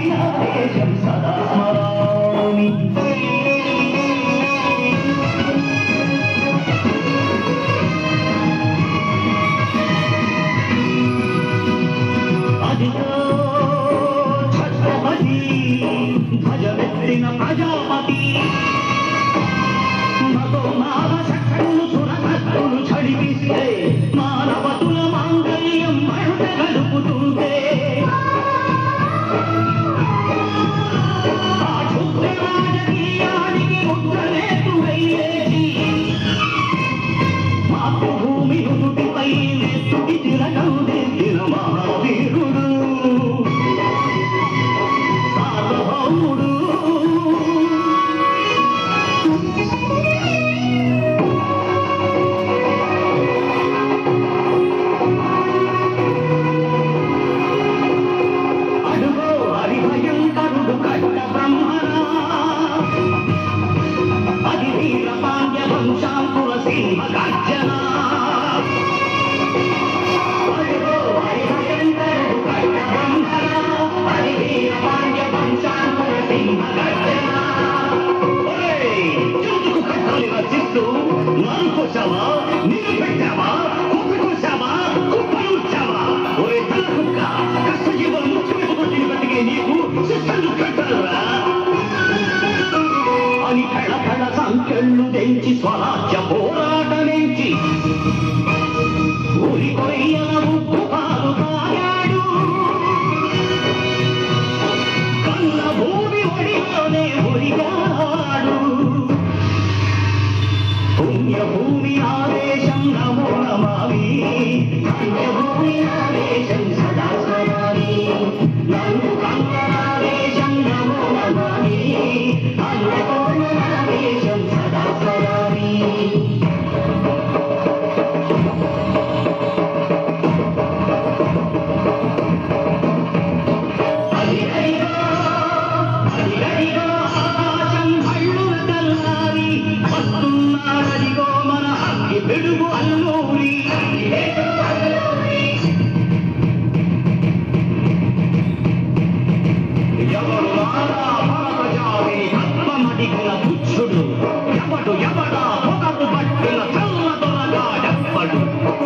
భూమినావేశం సదా స్మరామి. అదిగో ఛత్రపతి ధ్వజమెత్తిన ప్రజాపతి మగోమావ సకళ్ళు సురకత్తులు చడిపిస్తే మానవతుల మాంగళ్యం మరుట కలుపుతుంటే ఆ క్షుద్ర రాజకీయానికి ముద్రలేతు వెయ్యేసి మాతృభూమి నుదుటిపై నెత్తుటి తిలకం దిద్దిన మహావీరుడు సార్వభౌముడు. అడుగో హరిభయంకరుడు కట్ట బ్రహ్మణ అది వీర పాండ్య వంశాంకుర సింహ గర్జన. అడుగో హరిభయంకరుడు కట్ట బ్రహ్మణ అది వీర పాండ్య వంశాంకుర సింహ గర్జన. ఎందుకు కట్టాలి రచిస్తూ నరుకొచ్చావా, నీరు పెట్టావా, కుప్పికొచ్చావా, కుప్పలుచ్చావా? ఒరే తల కుక్క, కష్టజీవులు ముఖ్యమైన కొట్టిన బతికే నీకు శిక్షలు కట్టాలరా అని కళ కళ సంఖ్యలు తెంచి స్వరాజ్య పోరాటమించి ఊరి కొయ్యల ఉప్పు పాలు తాగాడు. కన్న భూమి ఒడిలోనే ఉరిగాడు. పుణ్యభూమి ఆవేశం నమో నమామి. పుణ్యభూమి ఆవేశం సదా స్మరామి. నన్ను కంకణావేశం నమో నమామి. అన్నపూర్ణావేశం సదా స్మరామి. అదిగదిగో అదిగదిగో ఆకాశం హళ్ళున తెల్లారి వస్తున్నాడదిగో మన అగ్గి పిడుగు అల్లూరి. ఎవరు రారా భరతజాతిని పద్మమడిగిన పుచ్చుడు, ఎవడు ఎవడా పొగకు పట్టిన చల్ల దొరగా డెప్పడు.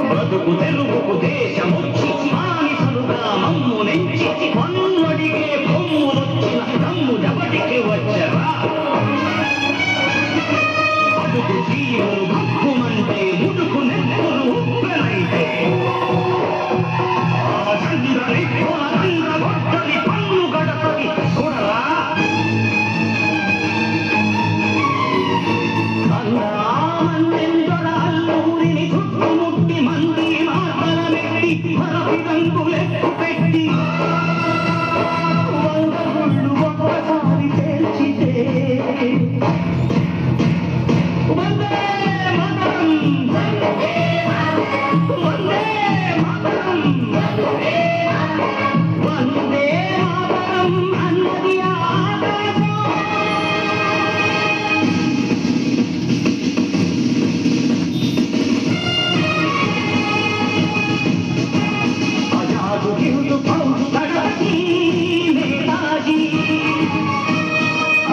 బ్రతుకు తెలుగుకు దేశమొచ్చి మానిసలుగా మమ్ము నెంచి పన్నుడిగే కొమ్ములొచ్చిన తమ్ముడెవడికి వచ్చరా? అడుగు జీవులు భక్కుమంటే ముడుకు నెత్తులు ఉప్పెనైతే ఆ చంద్రని కొనగొట్టని పన్ను గడపకి చూడరా? అన్నామందెందొర అల్లూరిని చుట్టుముట్టి మంది మాటల మెట్టి మరపి రంగులెక్కు పెట్టి వంద గుళ్ళు ఒక్కసారి పేల్చితే వందే మాతరం వందే మాతరం వందే మాతరం అన్నది ఆకాశం. ఆజాదు హిందూ ఫౌజ్ కడపతి నేతాజీ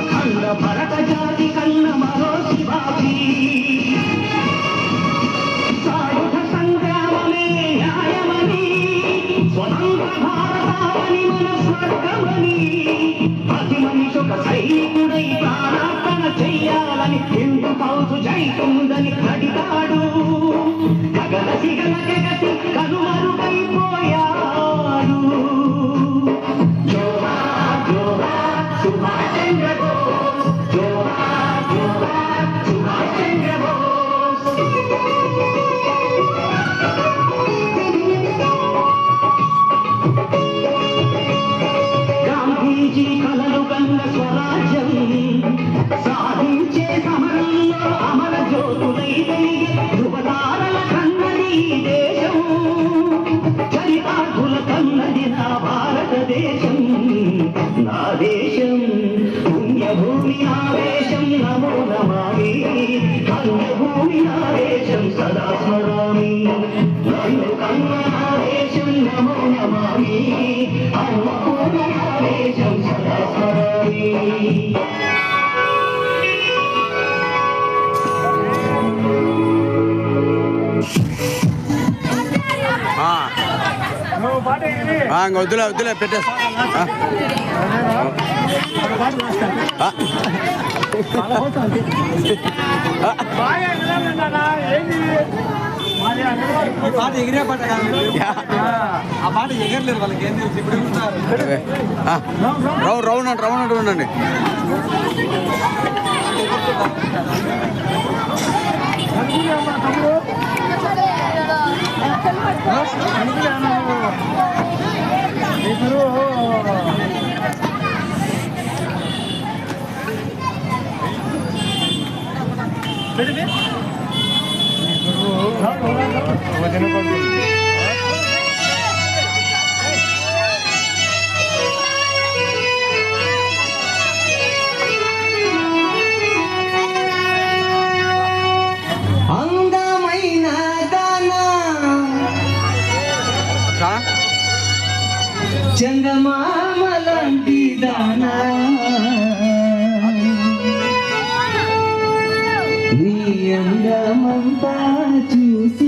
అఖండ భరత జాతి కన్న మరో శివాజీ. సాయుధ సంగ్రామమే న్యాయమని, స్వతంత్ర భారతావని మన స్వర్గమని, ప్రతి మనిషి ఒక సైనికుడై ప్రాణార్పణ చెయ్యాలని హిందూ ఫౌజు జైతుందని అడిగాడు. గగసి గగసి కనుమరుగైపోయాడు. జోహార్ జోహార్ సుభాష్ చంద్ర బోస్, జోహార్ జోహార్ సుభాష్ చంద్ర బోస్. గాంధీజీ కలలు కన్న స్వరాజ్యం సాధించే సమరంలో అమర జ్యోతులై వెలిగే ధృవతారల కన్నది ఈ దేశం. చరితార్థుల కన్నది నా భారతదేశం. నా దేశం పుణ్యభూమి ఆవేశం నమో నమామి. పుణ్యభూమి ఆవేశం సదా స్మరామి. నన్ను కన్న ఆవేశం నమో నమామి. అన్నపూర్ణ ఆవేశం వద్దులే వద్దులే పెట్టేస్తా పాట ఎగిరే పాట ఆ పాట ఎగరలేరు వాళ్ళకి ఏం తెలుసు ఇప్పుడు రౌండ్ ఉండండి అందమైన దానా చందమామలాంటి దానా నీ అందమంతా చూసి